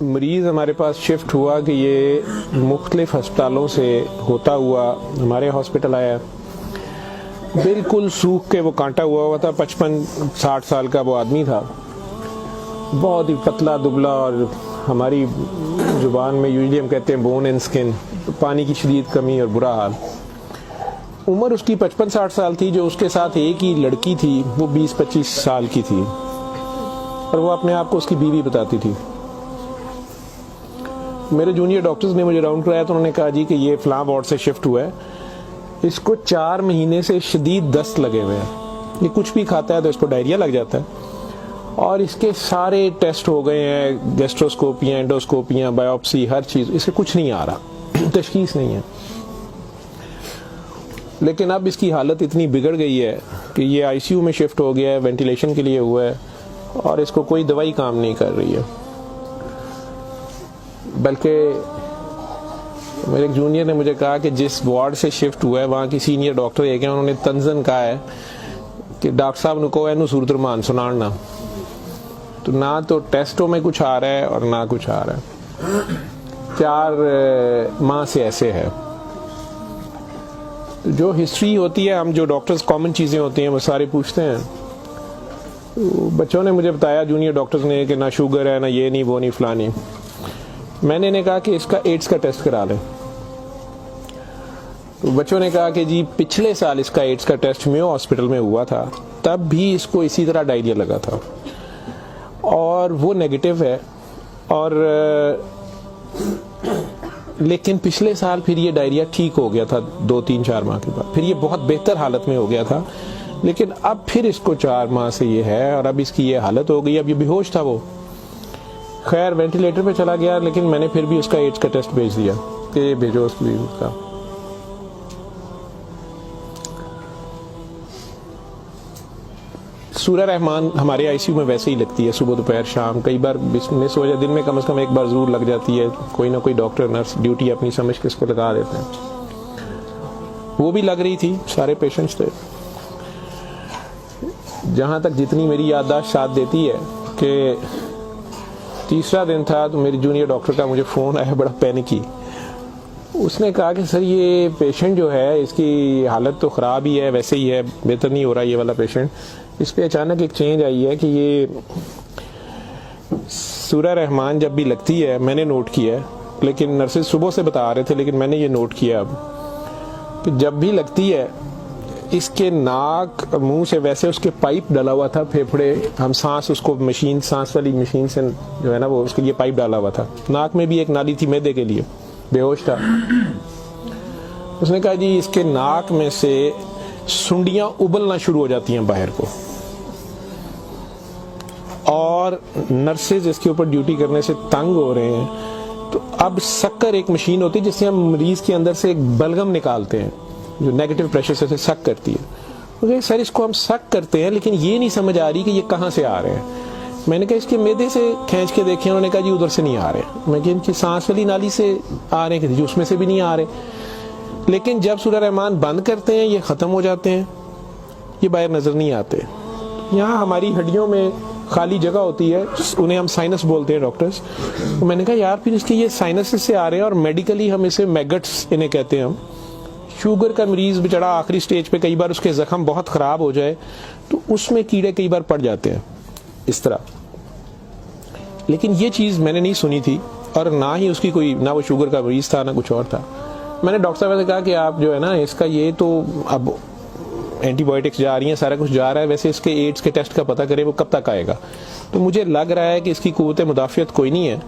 مریض ہمارے پاس شفٹ ہوا کہ یہ مختلف ہسپتالوں سے ہوتا ہوا ہمارے ہاسپٹل آیا. بالکل سوکھ کے وہ کانٹا ہوا تھا. 55-60 سال کا وہ آدمی تھا, بہت ہی پتلا دبلا, اور ہماری زبان میں یوزلی ہم کہتے ہیں بون اینڈ سکن, پانی کی شدید کمی اور برا حال. عمر اس کی 55-60 سال تھی. جو اس کے ساتھ ایک ہی لڑکی تھی وہ 20-25 سال کی تھی, اور وہ اپنے آپ کو اس کی بیوی بتاتی تھی. میرے جونیئر ڈاکٹرز نے مجھے راؤنڈ کرایا تو انہوں نے کہا جی کہ یہ فلاں وارڈ سے شفٹ ہوا ہے, اس کو 4 مہینے سے شدید دست لگے ہوئے ہیں, یہ کچھ بھی کھاتا ہے تو اس کو ڈائریا لگ جاتا ہے, اور اس کے سارے ٹیسٹ ہو گئے ہیں, گیسٹروسکوپیاں, انڈوسکوپیاں, بایوپسی, ہر چیز, اس سے کچھ نہیں آ رہا, تشخیص نہیں ہے. لیکن اب اس کی حالت اتنی بگڑ گئی ہے کہ یہ آئی سی یو میں شفٹ ہو گیا ہے, وینٹیلیشن کے لیے ہوا ہے, اور اس کو کوئی دوائی کام نہیں کر رہی ہے. بلکہ میرے ایک جونیئر نے مجھے کہا کہ جس وارڈ سے شفٹ ہوا ہے وہاں کی سینئر ڈاکٹر ایک ہیں, انہوں نے تنزن کہا ہے کہ ڈاکٹر صاحب نے کہا ہے صورت رمان سنانا, تو نہ تو ٹیسٹوں میں کچھ آ رہا ہے اور نہ کچھ آ رہا ہے. 4 ماہ سے ایسے ہے. جو ہسٹری ہوتی ہے, ہم جو ڈاکٹرز کامن چیزیں ہوتی ہیں وہ سارے پوچھتے ہیں. بچوں نے مجھے بتایا, جونیئر ڈاکٹرز نے, کہ نہ شوگر ہے, نہ یہ نہیں, وہ نہیں, فلانی. میں نے کہا کہ اس کا ایڈز کا ٹیسٹ کرا لیں. تو بچوں نے کہا کہ جی پچھلے سال اس کا ایڈز کا ٹیسٹ میو ہاسپٹل میں ہوا تھا, تب بھی اس کو اسی طرح ڈائریا لگا تھا, اور وہ نیگیٹو ہے, اور لیکن پچھلے سال پھر یہ ڈائریا ٹھیک ہو گیا تھا 2-3-4 ماہ کے بعد, پھر یہ بہت بہتر حالت میں ہو گیا تھا, لیکن اب پھر اس کو 4 ماہ سے یہ ہے, اور اب اس کی یہ حالت ہو گئی. اب یہ بے ہوش تھا, وہ خیر وینٹیلیٹر پہ چلا گیا, لیکن میں نے پھر بھی اس کا ایڈز کا ٹیسٹ بھیج دیا کہ یہ بھیجو اس کا. سورہ رحمان ہمارے آئی سی یو میں ویسے ہی لگتی ہے, صبح دوپہر شام, کئی بار مس ہو جائے, دن میں کم از کم ایک بار ضرور لگ جاتی ہے. کوئی نہ کوئی ڈاکٹر نرس ڈیوٹی اپنی سمجھ کے اس کو لگا دیتے ہیں. وہ بھی لگ رہی تھی, سارے پیشنٹس تھے. جہاں تک جتنی میری یادداشت ساتھ دیتی ہے کہ تیسرا دن تھا تو میری جونیئر ڈاکٹر کا مجھے فون آیا, بڑا پینکی. اس نے کہا کہ سر یہ پیشنٹ جو ہے اس کی حالت تو خراب ہی ہے, ویسے ہی ہے, بہتر نہیں ہو رہا یہ والا پیشنٹ, اس پہ اچانک ایک چینج آئی ہے کہ یہ سورہ رحمان جب بھی لگتی ہے, میں نے نوٹ کیا ہے, لیکن نرسز صبح سے بتا رہے تھے, لیکن میں نے یہ نوٹ کیا اب کہ جب بھی لگتی ہے اس کے ناک منہ سے, ویسے اس کے پائپ ڈالا ہوا تھا پھیپھڑے, ہم سانس اس کو مشین, سانس والی مشین سے جو ہے نا وہ اس کے لیے پائپ ڈالا ہوا تھا, ناک میں بھی ایک نالی تھی معدے کے لیے, بے ہوش تھا. اس نے کہا جی اس کے ناک میں سے سنڈیاں ابلنا شروع ہو جاتی ہیں باہر کو, اور نرسز اس کے اوپر ڈیوٹی کرنے سے تنگ ہو رہے ہیں. تو اب سکر ایک مشین ہوتی ہے جس سے ہم مریض کے اندر سے ایک بلغم نکالتے ہیں جو نیگیٹو پریشر سے سک کرتی ہے. سر اس کو ہم سک کرتے ہیں, لیکن یہ نہیں سمجھ آ رہی کہ یہ کہاں سے آ رہے ہیں. میں نے کہا اس کے معدے سے کھینچ کے دیکھیں, انہوں نے کہا جی ادھر سے نہیں آ رہے. میں کہ ان کی سانس والی نالی سے آ رہے ہیں, کہ اس میں سے بھی نہیں آ رہے. لیکن جب سورہ رحمان بند کرتے ہیں یہ ختم ہو جاتے ہیں, یہ باہر نظر نہیں آتے. یہاں ہماری ہڈیوں میں خالی جگہ ہوتی ہے, انہیں ہم سائنس بولتے ہیں ڈاکٹرز. میں نے کہا یار پھر اس کے یہ سائنس سے آ رہے ہیں, اور میڈیکلی ہم اسے میگٹس انہیں کہتے ہیں. ہم شوگر کا مریض بچڑا آخری سٹیج پہ, کئی بار اس کے زخم بہت خراب ہو جائے تو اس میں کیڑے کئی بار پڑ جاتے ہیں اس طرح. لیکن یہ چیز میں نے نہیں سنی تھی, اور نہ ہی اس کی کوئی, نہ وہ شوگر کا مریض تھا نہ کچھ اور تھا. میں نے ڈاکٹر صاحب سے کہا کہ آپ جو ہے نا اس کا یہ تو اب اینٹی بایوٹکس جا رہی ہیں, سارا کچھ جا رہا ہے, ویسے اس کے ایڈز کے ٹیسٹ کا پتہ کریں وہ کب تک آئے گا. تو مجھے لگ رہا ہے کہ اس کی قوت مدافعت کوئی نہیں ہے,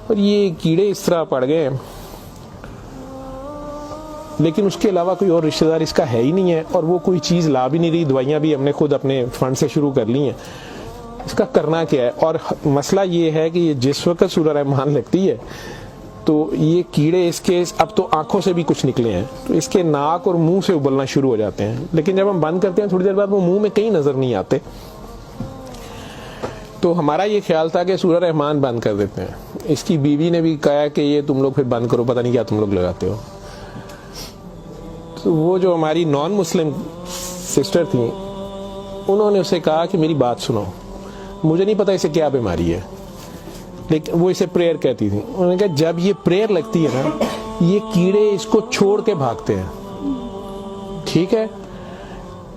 اور یہ کیڑے اس طرح پڑ گئے, لیکن اس کے علاوہ کوئی اور رشتہ دار اس کا ہے ہی نہیں ہے, اور وہ کوئی چیز لا بھی نہیں رہی. دوائیاں بھی ہم نے خود اپنے فنڈ سے شروع کر لی ہیں. اس کا کرنا کیا ہے؟ اور مسئلہ یہ ہے کہ جس وقت سورہ رحمان لگتی ہے تو یہ کیڑے اس کے اب تو آنکھوں سے بھی کچھ نکلے ہیں, تو اس کے ناک اور منہ سے ابلنا شروع ہو جاتے ہیں. لیکن جب ہم بند کرتے ہیں تھوڑی دیر بعد وہ منہ میں کہیں نظر نہیں آتے. تو ہمارا یہ خیال تھا کہ سورہ رحمان بند کر دیتے ہیں. اس کی بیوی نے بھی کہا کہ یہ تم لوگ پھر بند کرو, پتہ نہیں کیا تم لوگ لگاتے ہو. تو وہ جو ہماری نان مسلم سسٹر تھیں, انہوں نے اسے کہا کہ میری بات سنو, مجھے نہیں پتا اسے کیا بیماری ہے, لیکن وہ اسے پریئر کہتی تھی. انہوں نے کہا جب یہ پریئر لگتی ہے نا یہ کیڑے اس کو چھوڑ کے بھاگتے ہیں, ٹھیک ہے.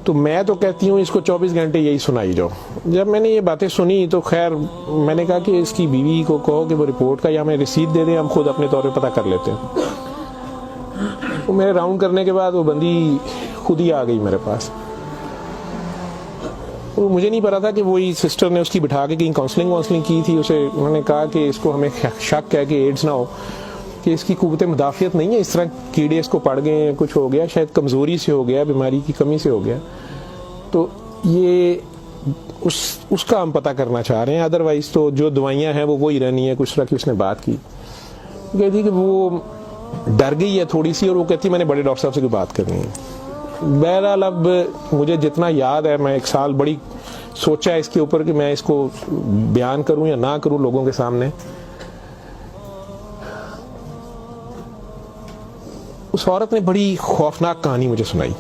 تو میں تو کہتی ہوں اس کو 24 گھنٹے یہی سنائی جاؤ. جب میں نے یہ باتیں سنی تو خیر میں نے کہا کہ اس کی بیوی کو کہو کہ وہ رپورٹ کا یا ہمیں رسید دے دیں, ہم خود اپنے طور پہ پتہ کر لیتے ہیں. تو میرے راؤنڈ کرنے کے بعد وہ بندی خود ہی آ گئی میرے پاس. مجھے نہیں پتا تھا کہ وہی سسٹر نے اس کی بٹھا کے کہیں کاؤنسلنگ کی تھی. اسے انہوں نے کہا کہ اس کو ہمیں شک ہے کہ ایڈز نہ ہو, کہ اس کی قوت مدافعت نہیں ہے, اس طرح کیڑے اس کو پڑ گئے ہیں, کچھ ہو گیا, شاید کمزوری سے ہو گیا, بیماری کی کمی سے ہو گیا. تو یہ اس کا ہم پتہ کرنا چاہ رہے ہیں. ادروائز تو جو دوائیاں ہیں وہ وہی رہنی ہے. کچھ طرح کی اس نے بات کی, کہتی کہ وہ ڈر گئی ہے تھوڑی سی, اور وہ کہتی میں نے بڑے ڈاکٹر صاحب سے کوئی بات کرنی ہے. بہرحال اب مجھے جتنا یاد ہے, میں 1 سال بڑی سوچا ہے اس کے اوپر کہ میں اس کو بیان کروں یا نہ کروں لوگوں کے سامنے. اس عورت نے بڑی خوفناک کہانی مجھے سنائی.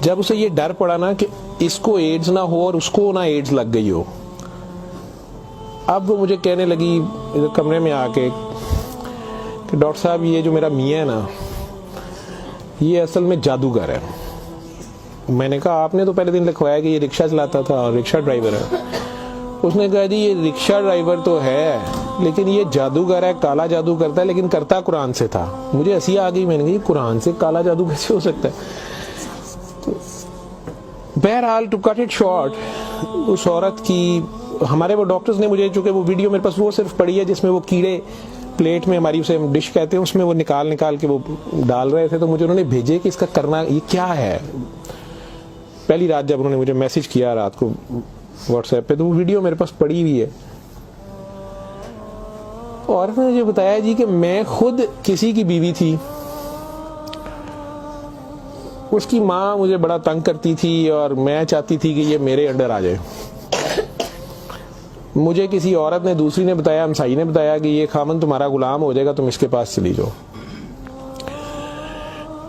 جب اسے یہ ڈر پڑا نا کہ اس کو ایڈز نہ ہو اور اس کو نہ ایڈز لگ گئی ہو, اب وہ مجھے کہنے لگی کمرے میں آ کے کہ ڈاکٹر صاحب یہ جو میرا میاں ہے نا یہ اصل میں جادوگر ہے. میں نے کہا آپ نے تو پہلے دن لکھوایا کہ یہ رکشہ چلاتا تھا اور رکشہ ڈرائیور ہے. اس نے کہا جی یہ رکشہ ڈرائیور تو ہے لیکن یہ جادوگر ہے, کالا جادو کرتا ہے, لیکن کرتا قرآن سے تھا. مجھے ہنسی آ گئی, میں نے کہا یہ قرآن سے کالا جادو کیسے ہو سکتا ہے. بہرحال ٹو کٹ اٹ شارٹ, اس عورت کی ہمارے وہ ڈاکٹرز نے مجھے, چونکہ وہ ویڈیو میرے پاس وہ صرف پڑی ہے جس میں وہ کیڑے پلیٹ میں ہماری اسے ڈش کہتے ہیں اس میں وہ نکال کے وہ ڈال رہے تھے, تو مجھے انہوں نے بھیجے کہ اس کا کرنا یہ کیا ہے. پہلی رات جب انہوں نے مجھے میسج کیا رات کو واٹس ایپ پہ, تو وہ ویڈیو میرے پاس پڑی ہوئی ہے. اور نے مجھے بتایا جی کہ میں خود کسی کی بیوی تھی, اس کی ماں مجھے بڑا تنگ کرتی تھی اور میں چاہتی تھی کہ یہ میرے انڈر آ جائے. مجھے کسی عورت نے, دوسری نے بتایا, ہمسائی نے بتایا کہ یہ خامن تمہارا غلام ہو جائے گا, تم اس کے پاس چلی جاؤ.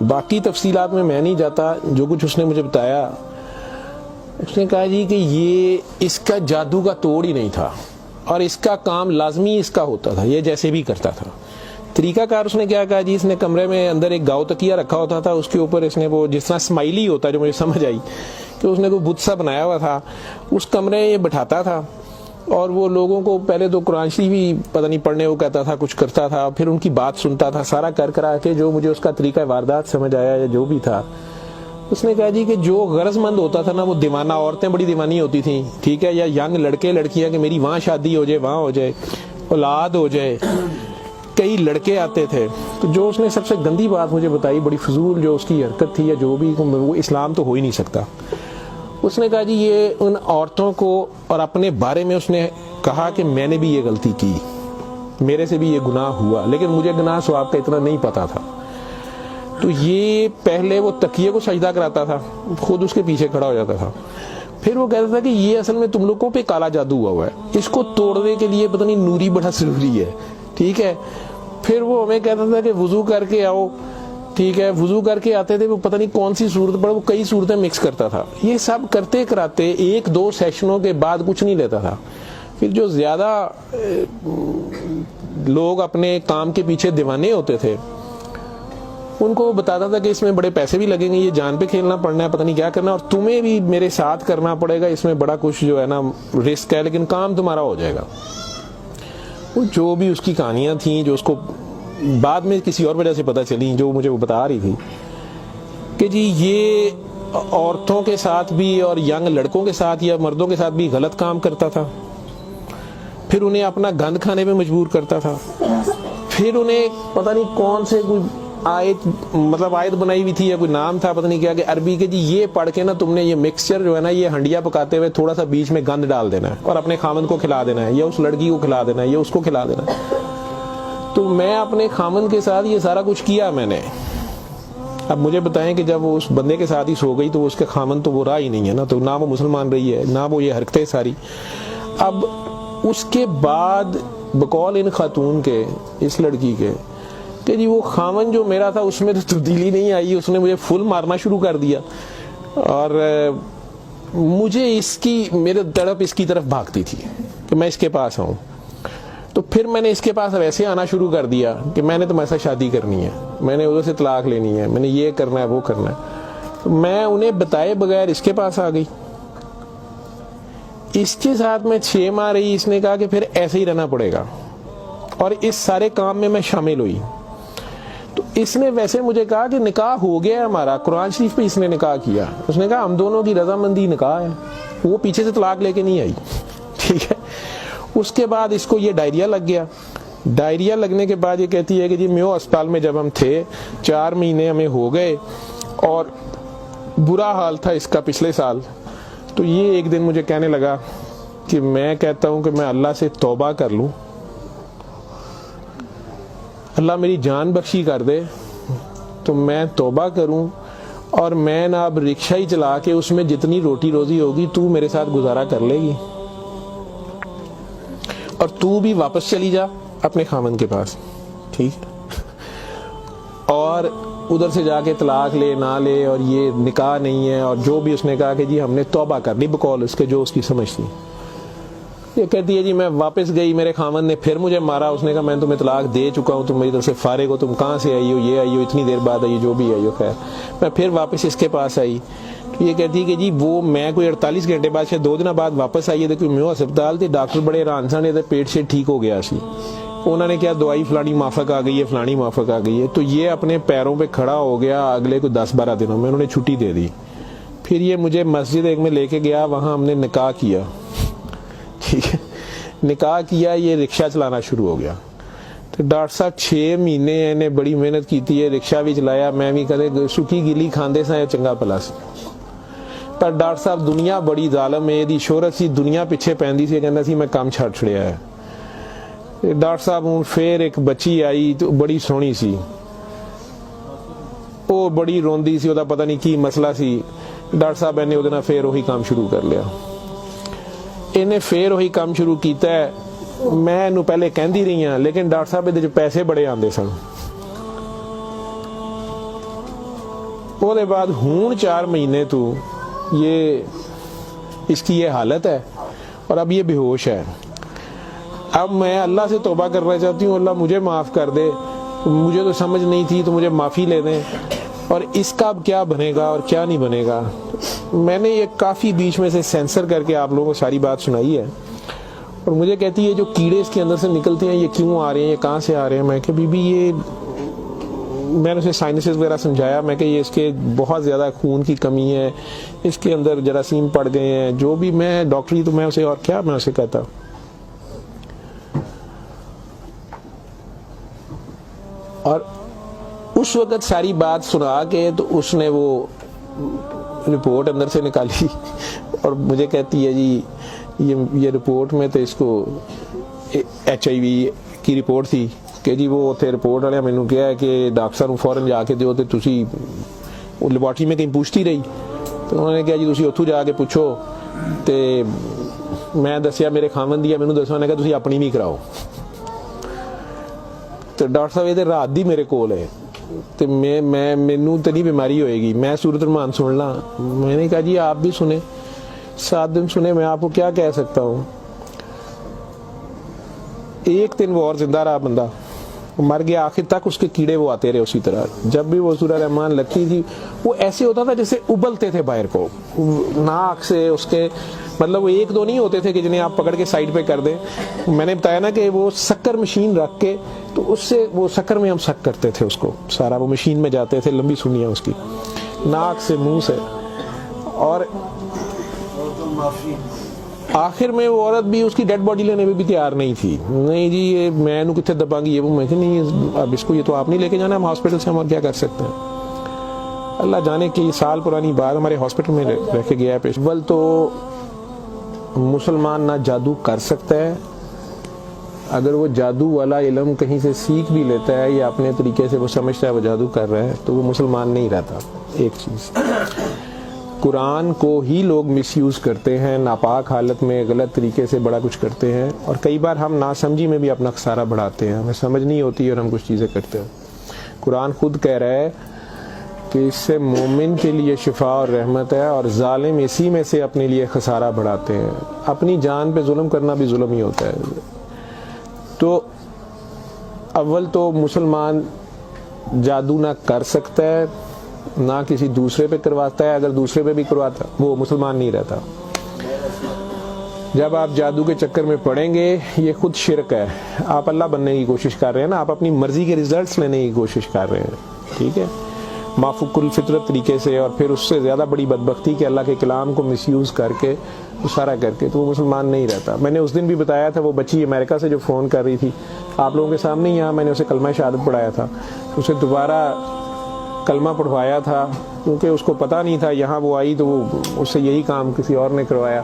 باقی تفصیلات میں نہیں جاتا. جو کچھ اس نے مجھے بتایا, اس نے کہا جی کہ یہ اس کا جادو کا توڑ ہی نہیں تھا اور اس کا کام لازمی اس کا ہوتا تھا, یہ جیسے بھی کرتا تھا. طریقہ کار اس نے کیا کہا جی, اس نے کمرے میں اندر ایک گاؤ تکیہ رکھا ہوتا تھا, اس کے اوپر اس نے وہ جس طرح اسمائلی ہوتا ہے, جو مجھے سمجھ آئی کہ اس نے کوئی بت سا بنایا ہوا تھا, اس کمرے یہ بٹھاتا تھا اور وہ لوگوں کو پہلے تو قرآن شریف بھی پتہ نہیں پڑھنے وہ کہتا تھا, کچھ کرتا تھا, پھر ان کی بات سنتا تھا, سارا کرا کے جو مجھے اس کا طریقہ واردات سمجھ آیا یا جو بھی تھا. اس نے کہا جی کہ جو غرض مند ہوتا تھا نا, وہ دیوانہ عورتیں بڑی دیوانی ہوتی تھیں, ٹھیک ہے, یا ینگ لڑکے لڑکیاں کہ میری وہاں شادی ہو جائے, وہاں ہو جائے, اولاد ہو جائے, کئی لڑکے آتے تھے. تو جو اس نے سب سے گندی بات مجھے بتائی, بڑی فضول جو اس کی حرکت تھی یا جو بھی, وہ اسلام تو ہو ہی نہیں سکتا. اس نے کہا جی یہ ان عورتوں کو اور اپنے بارے میں اس نے کہا کہ میں نے بھی یہ غلطی کی, میرے سے بھی یہ گناہ ہوا, لیکن مجھے گناہ ثواب کا اتنا نہیں پتا تھا. تو یہ پہلے وہ تکیے کو سجدہ کراتا تھا, خود اس کے پیچھے کھڑا ہو جاتا تھا, پھر وہ کہتا تھا کہ یہ اصل میں تم لوگوں پہ کالا جادو ہوا ہے, اس کو توڑنے کے لیے پتہ نہیں نوری بڑا ضروری ہے, ٹھیک ہے. پھر وہ ہمیں کہتا تھا کہ وضو کر کے آؤ, ٹھیک ہے, وضو کر کے آتے تھے, وہ پتہ نہیں کون سی صورت پر وہ کئی صورتیں مکس کرتا تھا. یہ سب کرتے کراتے 1-2 سیشنوں کے بعد کچھ نہیں لیتا تھا. پھر جو زیادہ لوگ اپنے کام کے پیچھے دیوانے ہوتے تھے, ان کو وہ بتاتا تھا کہ اس میں بڑے پیسے بھی لگیں گے, یہ جان پہ کھیلنا پڑنا ہے, پتہ نہیں کیا کرنا, اور تمہیں بھی میرے ساتھ کرنا پڑے گا, اس میں بڑا کچھ جو ہے نا رسک ہے, لیکن کام تمہارا ہو جائے گا. جو بھی اس کی کہانیاں تھیں, جو اس کو بعد میں کسی اور وجہ سے پتہ چلی, جو مجھے وہ بتا رہی تھی کہ جی یہ عورتوں کے ساتھ بھی اور ینگ لڑکوں کے ساتھ یا مردوں کے ساتھ بھی غلط کام کرتا تھا, پھر انہیں اپنا گند کھانے پہ مجبور کرتا تھا, پھر انہیں پتہ نہیں کون سے کوئی آیت بنائی ہوئی تھی یا کوئی نام تھا, پتہ نہیں کیا, کہ عربی کے جی یہ پڑھ کے نا تم نے یہ مکسچر جو ہے نا, یہ ہنڈیا پکاتے ہوئے تھوڑا سا بیچ میں گند ڈال دینا ہے اور اپنے خامن کو کھلا دینا ہے, یا اس لڑکی کو کھلا دینا ہے, یا اس کو کھلا دینا ہے. تو میں اپنے خامن کے ساتھ یہ سارا کچھ کیا میں نے. اب مجھے بتائیں کہ جب وہ اس بندے کے ساتھ ہی سو گئی تو اس کے خامن تو وہ رہا ہی نہیں ہے نا, تو نہ وہ مسلمان رہی ہے, نہ وہ یہ حرکتیں ساری. اب اس کے بعد بقول ان خاتون کے, اس لڑکی کے, کہ جی وہ خامن جو میرا تھا اس میں تو تبدیلی نہیں آئی, اس نے مجھے فل مارنا شروع کر دیا. اور مجھے اس کی میرے تڑپ اس کی طرف بھاگتی تھی کہ میں اس کے پاس آؤں. تو پھر میں نے اس کے پاس ویسے آنا شروع کر دیا کہ میں نے تمہارے ساتھ شادی کرنی ہے, میں نے ادھر سے طلاق لینی ہے, میں نے یہ کرنا ہے وہ کرنا ہے. تو میں انہیں بتائے بغیر اس کے پاس آ گئی. اس کے ساتھ میں 6 ماہ رہی. اس نے کہا کہ پھر ایسے ہی رہنا پڑے گا, اور اس سارے کام میں شامل ہوئی. تو اس نے ویسے مجھے کہا کہ نکاح ہو گیا ہے ہمارا, قرآن شریف پہ اس نے نکاح کیا. اس نے کہا ہم دونوں کی رضامندی نکاح ہے, وہ پیچھے سے طلاق لے کے نہیں آئی. ٹھیک ہے. اس کے بعد اس کو یہ ڈائریا لگ گیا. ڈائریا لگنے کے بعد یہ کہتی ہے کہ جی میو اسپتال میں جب ہم تھے 4 مہینے ہمیں ہو گئے اور برا حال تھا اس کا پچھلے سال. تو یہ ایک دن مجھے کہنے لگا کہ میں کہتا ہوں کہ میں اللہ سے توبہ کر لوں, اللہ میری جان بخشی کر دے, تو میں توبہ کروں اور میں نہ اب رکشہ ہی چلا کے اس میں جتنی روٹی روزی ہوگی تو میرے ساتھ گزارا کر لے گی, اور تو بھی واپس چلی جا اپنے خامن کے پاس. ٹھیک, اور ادھر سے جا کے طلاق لے نہ لے اور یہ نکاح نہیں ہے. اور جو بھی اس نے کہا کہ جی ہم نے توبہ کر لی بقول اس کے جو اس کی سمجھ تھی. یہ کہتی ہے جی میں واپس گئی, میرے خامن نے پھر مجھے مارا. اس نے کہا میں تمہیں طلاق دے چکا ہوں, تم میری طرف سے فارغ ہو, تم کہاں سے آئی ہو, یہ آئی ہو, اتنی دیر بعد آئی, جو بھی آئی ہو. خیر میں پھر واپس اس کے پاس آئی. یہ کہتی ہے کہ جی وہ میں کوئی 48 گھنٹے بعد شاید 2 دن بعد واپس آئی ہے. میو ہسپتال تھے, ڈاکٹر بڑے حیران سن, پیٹ سے ٹھیک ہو گیا سی. انہوں نے کیا دوائی فلانی مافک آ گئی ہے, فلانی مافک آ گئی ہے. تو یہ اپنے پیروں پہ کھڑا ہو گیا. اگلے کوئی 10-12 دنوں میں انہوں نے چھٹی دے دی. پھر یہ مجھے مسجد ایک میں لے کے گیا, وہاں ہم نے نکاح کیا. ٹھیک ہے, نکاح کیا, یہ رکشہ چلانا شروع ہو گیا. تو ڈاکٹر صاحب 6 مہینے انہیں بڑی محنت کی تھی, رکشہ بھی چلایا, میں بھی کدے سکی گلی کھاندے سا چنگا پلا سی. پر ڈاکٹر صاحب دنیا بڑی ظالم ہے, دی شہرت سی دنیا پیچھے پیندی سی, کہندا سی میں کام چھڑ چھڑیا ہے. ڈاکٹر صاحب ہوں پھر ایک بچی آئی تو بڑی سونی سی, وہ بڑی روندی سی, وہ پتہ نہیں کی مسئلہ سی. ڈاکٹر صاحب نے وہ پھر وہی کام شروع کر لیا. انہیں پھر وہی کام شروع کیتا ہے. میں انہوں پہلے کہندی رہی ہوں, لیکن ڈاکٹر صاحب یہ پیسے بڑے آندے سن. وہ دے بعد ہون 4 مہینے تو یہ اس کی یہ حالت ہے, اور اب یہ بے ہوش ہے. اب میں اللہ سے توبہ کرنا چاہتی ہوں, اللہ مجھے معاف کر دے, مجھے تو سمجھ نہیں تھی, تو مجھے معافی لے دیں. اور اس کا اب کیا بنے گا اور کیا نہیں بنے گا. میں نے یہ کافی بیچ میں سے سینسر کر کے آپ لوگوں کو ساری بات سنائی ہے. اور مجھے کہتی ہے جو کیڑے اس کے اندر سے نکلتے ہیں یہ کیوں آ رہے ہیں, یہ کہاں سے آ رہے ہیں. میں کہ بی بی یہ میں نے اسے سائنسز وغیرہ سمجھایا. میں کہ یہ اس کے بہت زیادہ خون کی کمی ہے, اس کے اندر جراثیم پڑ گئے ہیں, جو بھی. میں ڈاکٹری تو میں اسے اور کیا میں اسے کہتا. اور اس وقت ساری بات سنا کے تو اس نے وہ رپورٹ اندر سے نکالی اور مجھے کہتی ہے جی یہ رپورٹ میں تو اس کو HIV کی رپورٹ تھی کہ جی وہ اتنے رپورٹ والے مینوں کہا ہے کہ ڈاکٹر صاحب فوراً جا کے دیو, تو تسی وہ لیبارٹری میں کہیں پوچھتی رہی. تو انہوں نے کہا جی تسی اتھوں جا کے پوچھو. تو میں دسیا میرے خامن دی, مینوں دسو, نے کہا تسی اپنی بھی کراؤ. تو ڈاکٹر صاحب یہ رات دی میرے کول ہے, تو مینوں تو نہیں بیماری ہوئے گی, میں سورۃ الرحمان سن لا. میں نے کہا جی آپ بھی سنیں, 7 دن سنے, میں آپ کو کیا کہہ سکتا ہوں. 1 دن وہ اور زندہ رہا, بندہ مر گیا. آخر تک اس کے کیڑے وہ آتے رہے اسی طرح. جب بھی وہ سورہ رحمان لگتی تھی وہ ایسے ہوتا تھا جیسے ابلتے تھے باہر کو, ناک سے اس کے, مطلب وہ 1-2 نہیں ہوتے تھے کہ جنہیں آپ پکڑ کے سائڈ پہ کر دیں. میں نے بتایا نا کہ وہ سکر مشین رکھ کے, تو اس سے وہ سکر میں ہم سک کرتے تھے اس کو سارا, وہ مشین میں جاتے تھے, لمبی سنیاں اس کی, ناک سے, منہ سے. اور آخر میں وہ عورت بھی اس کی ڈیڈ باڈی لینے میں بھی تیار نہیں تھی. نہیں جی یہ میں انہوں کتنے دباں گی, یہ وہ. میں کہ نہیں اب اس کو, یہ تو آپ نہیں لے کے جانا, ہم ہاسپٹل سے ہم اور کیا کر سکتے ہیں. اللہ جانے کی سال پرانی بات ہمارے ہاسپٹل میں رہ کے گیا ہے پیش. اول تو مسلمان نہ جادو کر سکتا ہے, اگر وہ جادو والا علم کہیں سے سیکھ بھی لیتا ہے یا اپنے طریقے سے وہ سمجھتا ہے وہ جادو کر رہا ہے, تو وہ مسلمان نہیں رہتا. ایک چیز, قرآن کو ہی لوگ مس یوز کرتے ہیں, ناپاک حالت میں غلط طریقے سے بڑا کچھ کرتے ہیں, اور کئی بار ہم ناسمجھی میں بھی اپنا خسارہ بڑھاتے ہیں, ہمیں سمجھ نہیں ہوتی اور ہم کچھ چیزیں کرتے ہیں. قرآن خود کہہ رہا ہے کہ اس سے مومن کے لیے شفا اور رحمت ہے، اور ظالم اسی میں سے اپنے لیے خسارہ بڑھاتے ہیں۔ اپنی جان پہ ظلم کرنا بھی ظلم ہی ہوتا ہے۔ تو اول تو مسلمان جادو نہ کر سکتا ہے، نہ کسی دوسرے پہ کرواتا ہے، اگر دوسرے پہ بھی کرواتا وہ مسلمان نہیں رہتا۔ جب آپ جادو کے چکر میں پڑیں گے یہ خود شرک ہے، آپ اللہ بننے کی کوشش کر رہے ہیں نا، آپ اپنی مرضی کے ریزلٹس لینے کی کوشش کر رہے ہیں، ٹھیک ہے، مافوق الفطرت طریقے سے، اور پھر اس سے زیادہ بڑی بدبختی کہ اللہ کے کلام کو مس یوز کر کے سارا کر کے، تو وہ مسلمان نہیں رہتا۔ میں نے اس دن بھی بتایا تھا، وہ بچی امریکہ سے جو فون کر رہی تھی آپ لوگوں کے سامنے، یہاں میں نے اسے کلمہ شہادت پڑھایا تھا، اسے دوبارہ کلمہ پڑھوایا تھا کیونکہ اس کو پتہ نہیں تھا، یہاں وہ آئی تو وہ اس سے یہی کام کسی اور نے کروایا،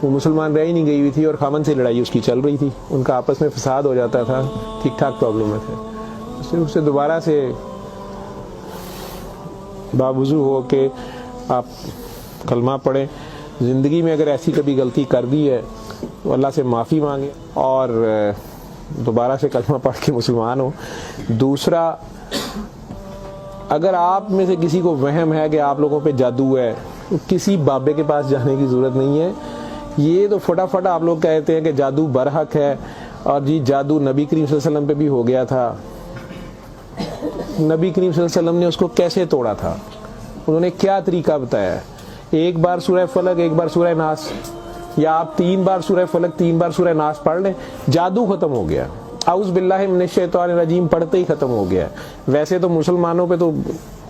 وہ مسلمان رہ ہی نہیں گئی ہوئی تھی، اور خامن سے لڑائی اس کی چل رہی تھی، ان کا آپس میں فساد ہو جاتا تھا، ٹھیک ٹھاک پرابلم میں تھے، صرف اسے دوبارہ سے باوضو ہو کے آپ کلمہ پڑھیں، زندگی میں اگر ایسی کبھی غلطی کر دی ہے تو اللہ سے معافی مانگیں اور دوبارہ سے کلمہ پڑھ کے مسلمان ہو۔ دوسرا، اگر آپ میں سے کسی کو وہم ہے کہ آپ لوگوں پہ جادو ہے تو کسی بابے کے پاس جانے کی ضرورت نہیں ہے۔ یہ تو فٹافٹ آپ لوگ کہتے ہیں کہ جادو برحق ہے، اور جی جادو نبی کریم صلی اللہ علیہ وسلم پہ بھی ہو گیا تھا۔ نبی کریم صلی اللہ علیہ وسلم نے اس کو کیسے توڑا تھا، انہوں نے کیا طریقہ بتایا ہے؟ ایک بار سورہ فلق، ایک بار سورہ ناس، یا آپ 3 بار سورہ فلق 3 بار سورہ ناس پڑھ لیں، جادو ختم ہو گیا۔ اعوذ باللہ من الشیطان الرجیم پڑھتے ہی ختم ہو گیا۔ ویسے تو مسلمانوں پہ تو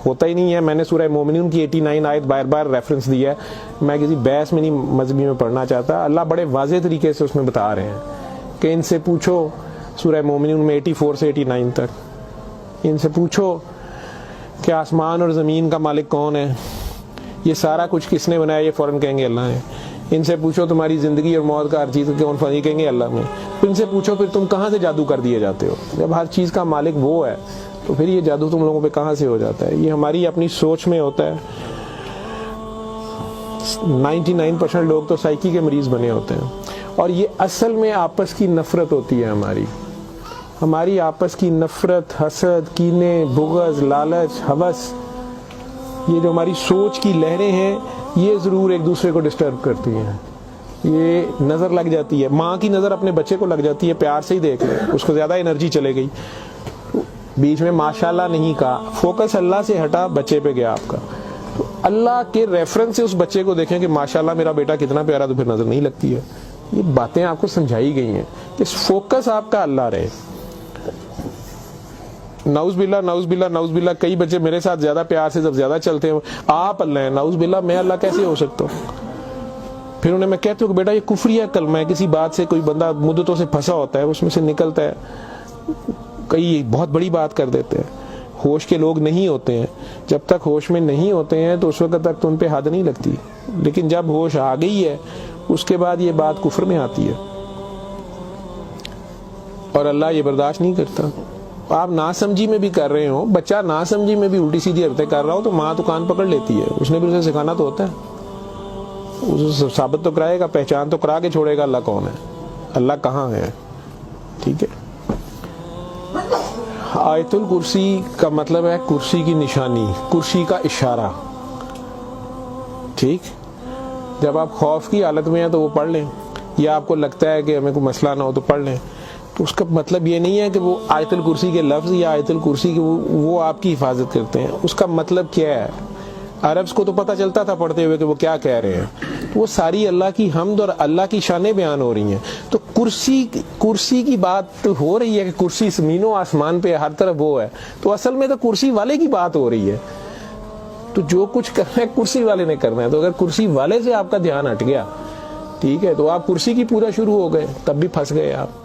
ہوتا ہی نہیں ہے، میں نے سورہ مومنون کی 89 آیت بار بار ریفرنس دیا ہے، میں کسی بحث میں نہیں مذہبی میں پڑھنا چاہتا، اللہ بڑے واضح طریقے سے اس میں بتا رہے ہیں کہ ان سے پوچھو، سورہ مومنون میں 84 سے 89 تک، ان سے پوچھو کہ آسمان اور زمین کا مالک کون ہے، یہ سارا کچھ کس نے بنایا، یہ فوراً کہیں گے اللہ نے۔ ان سے پوچھو تمہاری زندگی اور موت کا ہر چیز کون فانی، کہیں گے اللہ نے۔ ان سے پوچھو پھر تم کہاں سے جادو کر دیے جاتے ہو، جب ہر چیز کا مالک وہ ہے تو پھر یہ جادو تم لوگوں پہ کہاں سے ہو جاتا ہے؟ یہ ہماری اپنی سوچ میں ہوتا ہے۔ 99% لوگ تو سائیکی کے مریض بنے ہوتے ہیں، اور یہ اصل میں آپس کی نفرت ہوتی ہے، ہماری آپس کی نفرت، حسد، کینے، بغض، لالچ، ہوس، یہ جو ہماری سوچ کی لہریں ہیں یہ ضرور ایک دوسرے کو ڈسٹرب کرتی ہیں۔ یہ نظر لگ جاتی ہے، ماں کی نظر اپنے بچے کو لگ جاتی ہے، پیار سے ہی دیکھ لیں، اس کو زیادہ انرجی چلے گئی، بیچ میں ماشاءاللہ نہیں کہا، فوکس اللہ سے ہٹا، بچے پہ گیا آپ کا، تو اللہ کے ریفرنس سے اس بچے کو دیکھیں کہ ماشاءاللہ میرا بیٹا کتنا پیارا، تو پھر نظر نہیں لگتی ہے۔ یہ باتیں آپ کو سمجھائی گئی ہیں کہ فوکس آپ کا اللہ رہے۔ نعوذ باللہ نعوذ باللہ نعوذ باللہ، کئی بچے میرے ساتھ زیادہ پیار سے جب زیادہ چلتے ہیں، آپ اللہ ہیں، نعوذ باللہ میں اللہ کیسے ہو سکتا ہوں؟ پھر انہیں میں کہتا ہوں کہ بیٹا یہ کفریہ کلمہ ہے، کسی بات سے کوئی بندہ مدتوں سے پھنسا ہوتا ہے، اس میں سے نکلتا ہے، کئی بہت بڑی بات کر دیتے ہیں۔ ہوش کے لوگ نہیں ہوتے ہیں، جب تک ہوش میں نہیں ہوتے ہیں تو اس وقت تک تو ان پہ حد نہیں لگتی، لیکن جب ہوش آ گئی ہے اس کے بعد یہ بات کفر میں آتی ہے، اور اللہ یہ برداشت نہیں کرتا۔ آپ ناسمجھی میں بھی کر رہے ہو، بچہ ناسمجھی میں بھی الٹی سیدھی حرکتیں کر رہا ہو تو ماں تو کان پکڑ لیتی ہے، اس نے بھی اسے سکھانا تو ہوتا ہے، اسے ثابت تو کرائے گا، پہچان تو کرا کے چھوڑے گا اللہ کون ہے، اللہ کہاں ہے، ٹھیک ہے۔ آیت الکرسی کا مطلب ہے کرسی کی نشانی، کرسی کا اشارہ، ٹھیک۔ جب آپ خوف کی حالت میں ہیں تو وہ پڑھ لیں، یا آپ کو لگتا ہے کہ ہمیں کوئی مسئلہ نہ ہو تو پڑھ لیں، تو اس کا مطلب یہ نہیں ہے کہ وہ آیت الکرسی کے لفظ یا آیت الکرسی کے وہ آپ کی حفاظت کرتے ہیں، اس کا مطلب کیا ہے؟ عربز کو تو پتہ چلتا تھا پڑھتے ہوئے کہ وہ کیا کہہ رہے ہیں، وہ ساری اللہ کی حمد اور اللہ کی شانیں بیان ہو رہی ہیں۔ تو کرسی کی بات ہو رہی ہے کہ کرسی زمین و آسمان پہ ہر طرف وہ ہے، تو اصل میں تو کرسی والے کی بات ہو رہی ہے، تو جو کچھ کرنا ہے کرسی والے نے کرنا ہے، تو اگر کرسی والے سے آپ کا دھیان ہٹ گیا، ٹھیک ہے، تو آپ کرسی کی پورا شروع ہو گئے، تب بھی پھنس گئے آپ۔